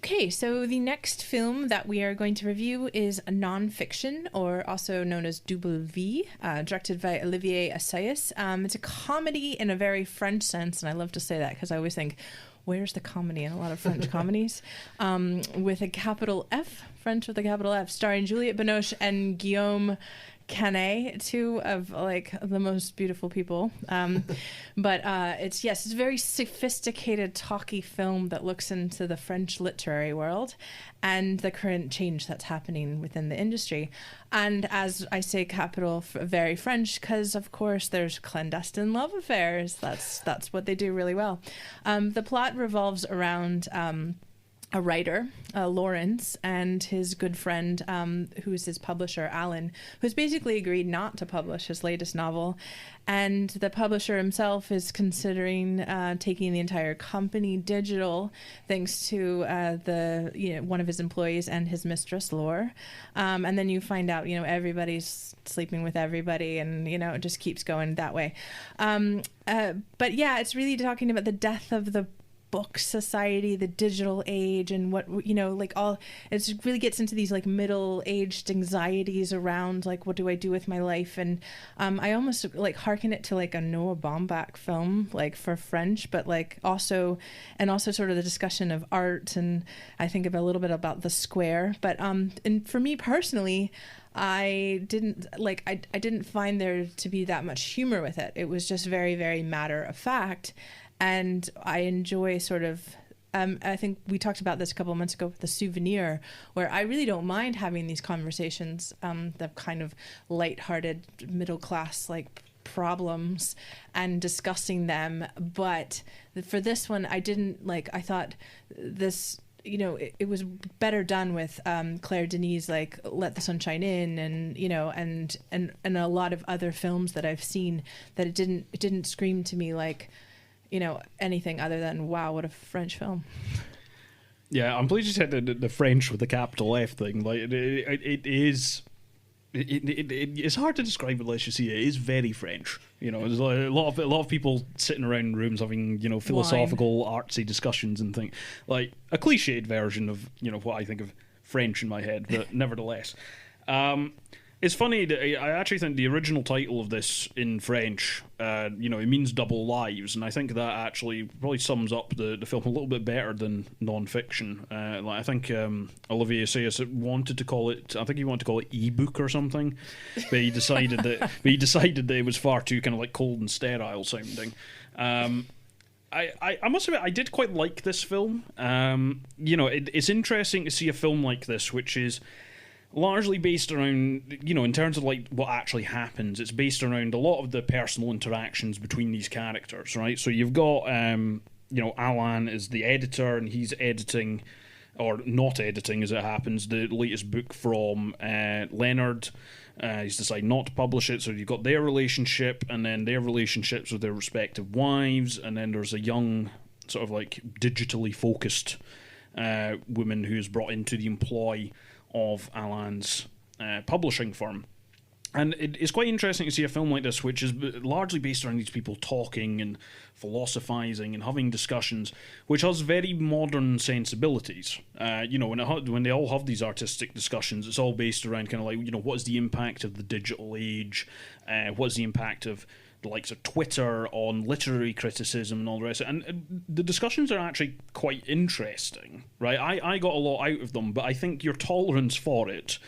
Okay, so the next film that we are going to review is a non-fiction, or also known as Double V, directed by Olivier Assayas. It's a comedy in a very French sense, and I love to say that because I always think, where's the comedy in a lot of French comedies? With a capital F, French with a capital F, starring Juliette Binoche and Guillaume, Canet, two of like the most beautiful people. But it's a very sophisticated, talky film that looks into the French literary world and the current change that's happening within the industry. And as I say, capital very French, because of course there's clandestine love affairs. That's what they do really well. The plot revolves around a writer, Lawrence, and his good friend, who's his publisher, Alan, who's basically agreed not to publish his latest novel. And the publisher himself is considering taking the entire company digital, thanks to one of his employees and his mistress, Laure. And then you find out, everybody's sleeping with everybody, and it just keeps going that way. But yeah, it's really talking about the death of the book society, the digital age, and what it really gets into these like middle-aged anxieties around like, what do I do with my life? And I almost like hearken it to like a Noah Baumbach film, like for French, but like also sort of the discussion of art, and I think a little bit about the square. But and for me personally, I didn't find there to be that much humor with it. It was just very, very matter of fact. And I enjoy sort of, I think we talked about this a couple of months ago with The Souvenir, where I really don't mind having these conversations, the kind of lighthearted middle class like problems and discussing them. But for this one, I didn't like, I thought this, it was better done with Claire Denis, like Let the Sunshine In, and and a lot of other films that I've seen, that it didn't scream to me like, anything other than, wow, what a French film. Yeah, I'm pleased you said the French with the capital F thing. Like it's hard to describe unless you see it. It is very French. There's a lot of people sitting around rooms having philosophical, artsy discussions and things, like a cliched version of what I think of French in my head, but nevertheless. It's funny that I actually think the original title of this in French, it means double lives, and I think that actually probably sums up the film a little bit better than non-fiction. I think Olivier Assayas wanted to call it, I think he wanted to call it ebook or something, but he decided that it was far too kind of like cold and sterile sounding. I must admit, I did quite like this film. It's interesting to see a film like this, which is largely based around, in terms of like what actually happens, it's based around a lot of the personal interactions between these characters, right? So you've got, Alan is the editor, and he's editing, or not editing as it happens, the latest book from Leonard. He's decided not to publish it, so you've got their relationship, and then their relationships with their respective wives, and then there's a young, sort of like digitally focused woman who's brought into the employ of Alan's publishing firm. And it's quite interesting to see a film like this, which is largely based around these people talking and philosophizing and having discussions, which has very modern sensibilities. When they all have these artistic discussions, it's all based around kind of like, what is the impact of the digital age? What is the impact of the likes of Twitter on literary criticism and all the rest of it. And the discussions are actually quite interesting, right? I got a lot out of them, but I think your tolerance for it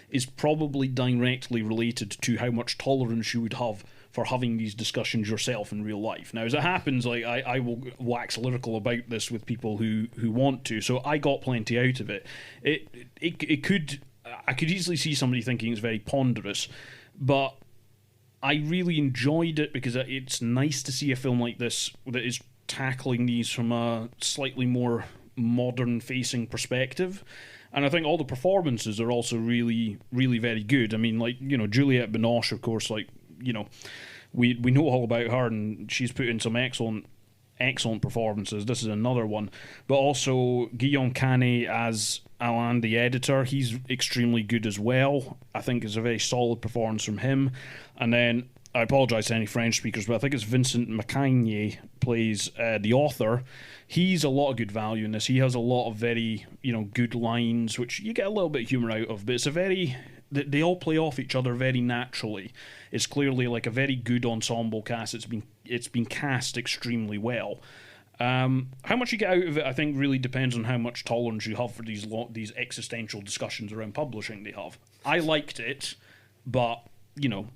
is probably directly related to how much tolerance you would have for having these discussions yourself in real life. Now, as it happens, like I will wax lyrical about this with people who want to, so I got plenty out of it. I could easily see somebody thinking it's very ponderous, but I really enjoyed it because it's nice to see a film like this that is tackling these from a slightly more modern-facing perspective. And I think all the performances are also really, really very good. I mean, like, Juliette Binoche, of course, like, we know all about her, and she's put in some excellent performances. This is another one. But also Guillaume Canet as Alain, the editor, he's extremely good as well. I think it's a very solid performance from him. And then I apologise to any French speakers, but I think it's Vincent Macaigne plays the author. He's a lot of good value in this. He has a lot of very, good lines, which you get a little bit of humour out of, but it's a very... They all play off each other very naturally. It's clearly like a very good ensemble cast. It's been cast extremely well. How much you get out of it, I think, really depends on how much tolerance you have for these existential discussions around publishing they have. I liked it, but,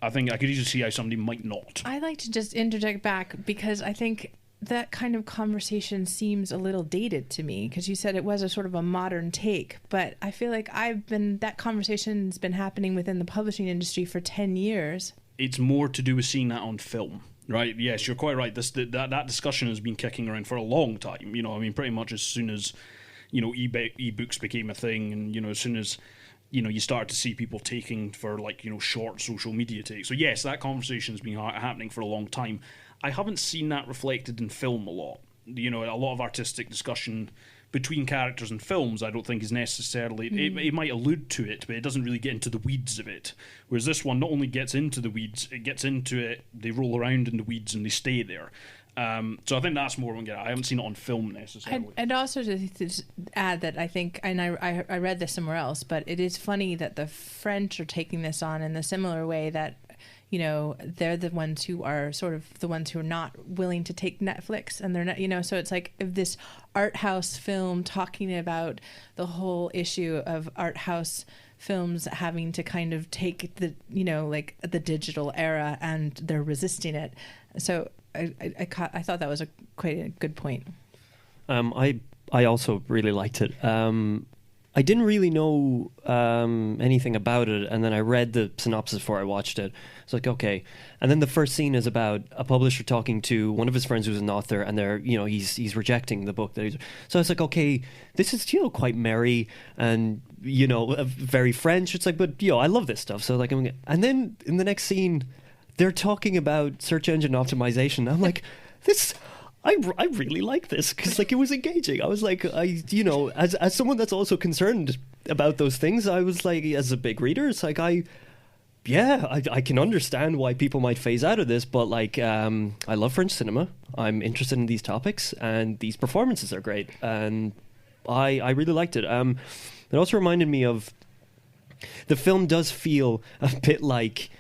I think I could easily see how somebody might not. I like to just interject back because I think that kind of conversation seems a little dated to me, because you said it was a sort of a modern take, but I feel like that conversation's been happening within the publishing industry for 10 years. It's more to do with seeing that on film. Right, yes, you're quite right. That discussion has been kicking around for a long time. Pretty much as soon as, ebooks became a thing, and, as soon as, you start to see people taking for, short social media takes. So, yes, that conversation has been happening for a long time. I haven't seen that reflected in film a lot. A lot of artistic discussion between characters and films, I don't think is necessarily... It might allude to it, but it doesn't really get into the weeds of it. Whereas this one not only gets into the weeds, it gets into it, they roll around in the weeds and they stay there. So I think that's more what we get. I haven't seen it on film necessarily. And also to add that I think, and I read this somewhere else, but it is funny that the French are taking this on in the similar way that they're the ones who are sort of the ones who are not willing to take Netflix, and they're not, so it's like if this art house film talking about the whole issue of art house films having to kind of take the, the digital era, and they're resisting it. So I thought that was quite a good point. I also really liked it. I didn't really know anything about it, and then I read the synopsis before I watched it. It's like, okay. And then the first scene is about a publisher talking to one of his friends who's an author, and they're, he's rejecting the book that he's... So it's like, okay, this is, quite merry and, very French. It's like, but, I love this stuff. So like, and then in the next scene, they're talking about search engine optimization. I'm like, this... I really like this because it was engaging. I was like, as someone that's also concerned about those things, I was like, as a big reader, it's like I can understand why people might phase out of this, but I love French cinema. I'm interested in these topics, and these performances are great, and I really liked it. It also reminded me of the film does feel a bit like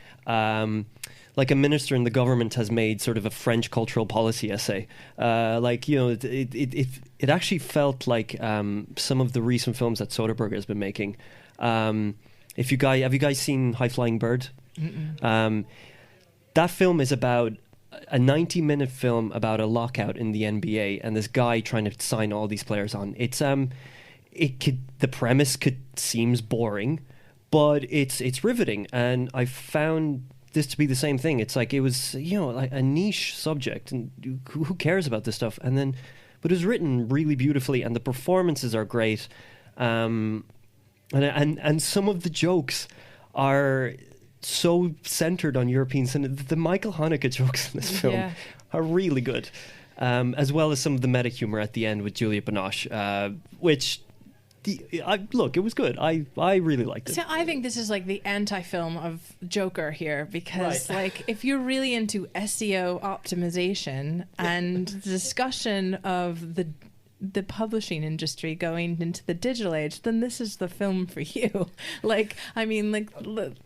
a minister in the government has made sort of a French cultural policy essay. It actually felt like some of the recent films that Soderbergh has been making. Have you guys seen High Flying Bird? That film is about a 90-minute film about a lockout in the NBA and this guy trying to sign all these players on. The premise seems boring, but it's riveting, and I found this to be the same thing. It's like it was like a niche subject, and who cares about this stuff? But it was written really beautifully, and the performances are great, and some of the jokes are so centered on European cinema. The Michael Haneke jokes in this film are really good, as well as some of the meta humor at the end with Juliette Binoche, which. It was good. I really liked it. So I think this is like the anti-film of Joker here, because if you're really into SEO optimization and the discussion of the publishing industry going into the digital age, then this is the film for you.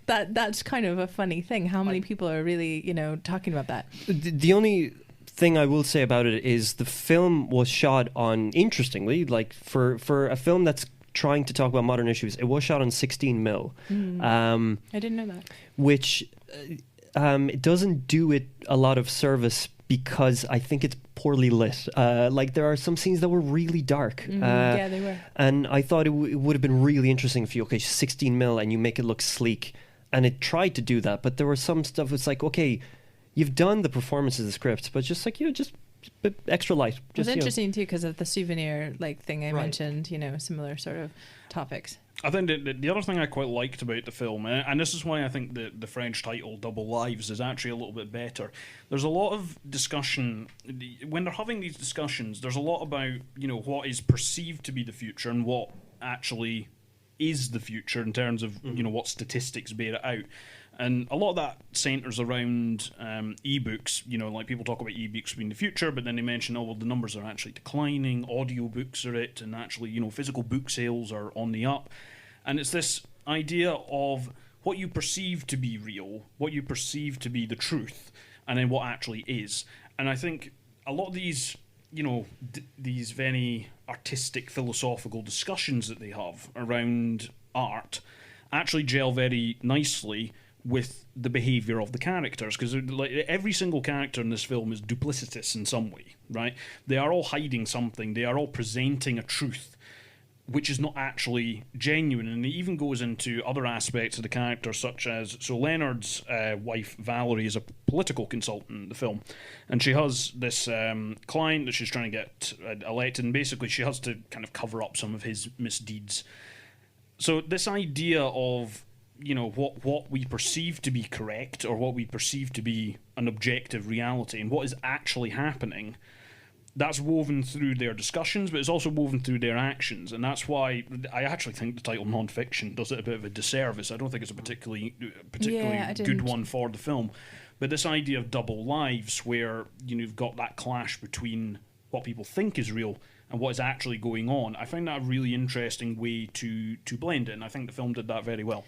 That's kind of a funny thing. How many people are really, talking about that? The only thing I will say about it is the film was shot on, interestingly, for a film that's trying to talk about modern issues, it was shot on 16 mil. I didn't know that. Which it doesn't do it a lot of service because I think it's poorly lit. There are some scenes that were really dark. Yeah, they were. And I thought it would have been really interesting if 16 mil and you make it look sleek. And it tried to do that, but there was some stuff that's like, okay, you've done the performances, the scripts, but just just a bit extra light. It's interesting too because of the souvenir thing I mentioned. Similar sort of topics. I think the other thing I quite liked about the film, and this is why I think the French title Double Lives is actually a little bit better. There's a lot of discussion when they're having these discussions. There's a lot about what is perceived to be the future and what actually is the future in terms of what statistics bear it out. And a lot of that centres around ebooks. Like people talk about ebooks being the future, but then they mention, oh, well, the numbers are actually declining, audiobooks are it, and actually, physical book sales are on the up. And it's this idea of what you perceive to be real, what you perceive to be the truth, and then what actually is. And I think a lot of these, these very artistic, philosophical discussions that they have around art actually gel very nicely with the behaviour of the characters, because every single character in this film is duplicitous in some way, right? They are all hiding something, they are all presenting a truth which is not actually genuine, and it even goes into other aspects of the character, such as, so Leonard's wife Valerie is a political consultant in the film, and she has this client that she's trying to get elected, and basically she has to kind of cover up some of his misdeeds. So this idea of what we perceive to be correct, or what we perceive to be an objective reality, and what is actually happening, that's woven through their discussions, but it's also woven through their actions. And that's why I actually think the title non-fiction does it a bit of a disservice. I don't think it's a particularly good one for the film. But this idea of double lives, where you've got that clash between what people think is real and what is actually going on, I find that a really interesting way to blend it, and I think the film did that very well.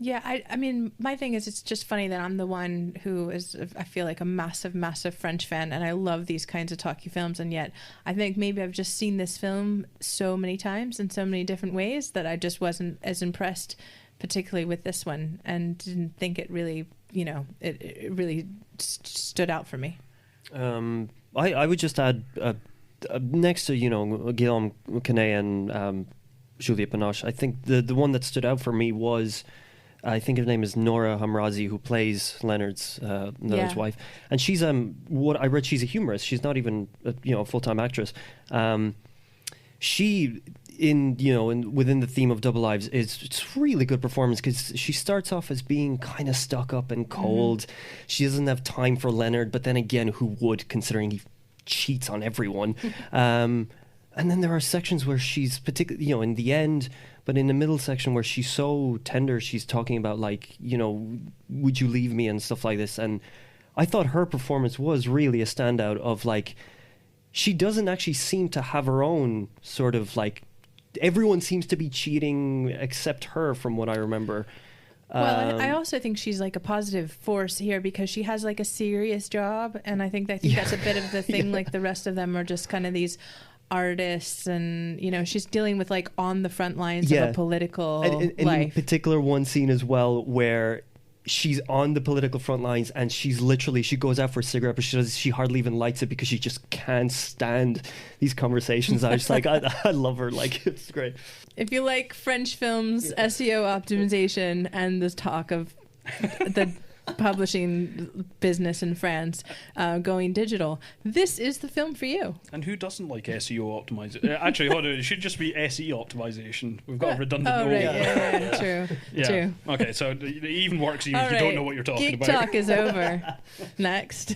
Yeah, I mean, my thing is, it's just funny that I'm the one who is, I feel like, a massive, massive French fan, and I love these kinds of talkie films, and yet I think maybe I've just seen this film so many times in so many different ways that I just wasn't as impressed, particularly with this one, and didn't think it really, it really stood out for me. I would just add, next to, Guillaume, Canet, and Juliette Binoche, I think the one that stood out for me was, I think her name is Nora Hamzawi, who plays Leonard's wife, and she's what I read, she's a humorist. She's not even a full-time actress. She within the theme of Double Lives it's really good performance, because she starts off as being kind of stuck up and cold. Mm-hmm. She doesn't have time for Leonard, but then again, who would, considering he cheats on everyone? And then there are sections where she's particularly, in the end, but in the middle section where she's so tender, she's talking about, like, would you leave me and stuff like this. And I thought her performance was really a standout of, like, she doesn't actually seem to have her own sort of, like, everyone seems to be cheating except her, from what I remember. Well, I also think she's like a positive force here, because she has like a serious job, and I think that's a bit of the thing. Like the rest of them are just kind of these artists, and she's dealing with like on the front lines of a political life. In particular, one scene as well where she's on the political front lines, and she goes out for a cigarette, but she hardly even lights it because she just can't stand these conversations. I was just like, I love her. Like, it's great. If you like French films, SEO optimization, and this talk of the publishing business in France going digital, this is the film for you. And who doesn't like SEO optimization? Actually, hold on, it should just be SE optimization. We've got a redundant oh, right. True. Okay, so it even works even if you don't know what you're talking Geek about. talk is over. Next.